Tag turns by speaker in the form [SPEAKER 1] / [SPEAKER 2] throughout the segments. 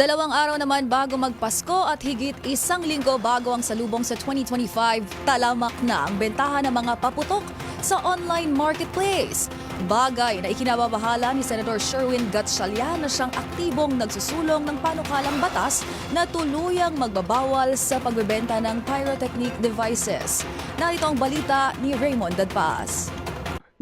[SPEAKER 1] 2 araw naman bago magpasko at higit 1 linggo bago ang salubong sa 2025, talamak na ang bentahan ng mga paputok sa online marketplace. Bagay na ikinababahala ni Senator Sherwin Gatchalian na siyang aktibong nagsusulong ng panukalang batas na tuluyang magbabawal sa pagbebenta ng pyrotechnic devices. Narito ang balita ni Raymond Dadpaz.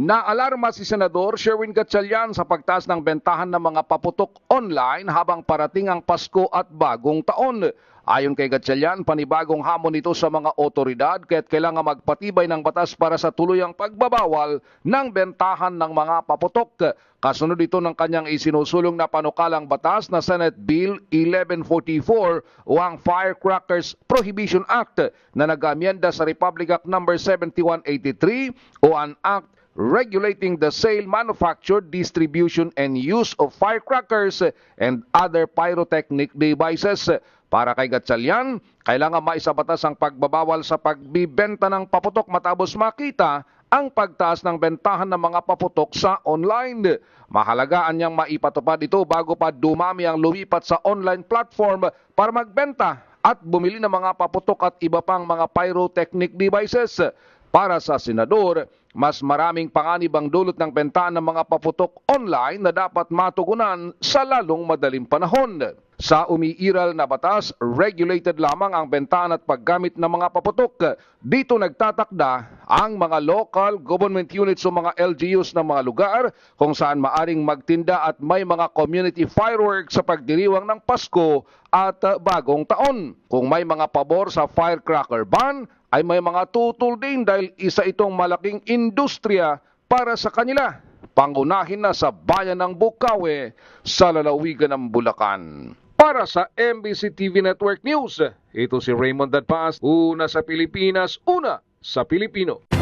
[SPEAKER 2] Naalarma si Senador Sherwin Gatchalian sa pagtaas ng bentahan ng mga paputok online habang parating ang Pasko at Bagong Taon. Ayon kay Gatchalian, panibagong hamon ito sa mga otoridad kaya't kailangan magpatibay ng batas para sa tuluyang pagbabawal ng bentahan ng mga paputok. Kasunod ito ng kanyang isinusulong na panukalang batas na Senate Bill 1144 o ang Firecrackers Prohibition Act na nag-amyenda sa Republic Act No. 7183 o an Act regulating the sale, manufacture, distribution, and use of firecrackers and other pyrotechnic devices. Para kay Gatchalian, kailangan maisabatas ang pagbabawal sa pagbibenta ng paputok matapos makita ang pagtaas ng bentahan ng mga paputok sa online. Mahalagaan niyang maipatupad ito bago pa dumami ang lumipat sa online platform para magbenta at bumili ng mga paputok at iba pang mga pyrotechnic devices. Para sa Senador, mas maraming panganib ang dulot ng bentahan ng mga paputok online na dapat matugunan sa lalong madaling panahon. Sa umiiral na batas, regulated lamang ang bentahan at paggamit ng mga paputok. Dito nagtatakda ang mga local government units o mga LGUs ng mga lugar kung saan maaring magtinda at may mga community fireworks sa pagdiriwang ng Pasko at Bagong Taon. Kung may mga pabor sa firecracker ban, ay may mga tutol din dahil isa itong malaking industriya para sa kanila. Pangunahin na sa bayan ng Bukawi sa lalawigan ng Bulacan. Para sa MBC TV Network News, ito si Raymond Dadpaz, una sa Pilipinas, una sa Pilipino.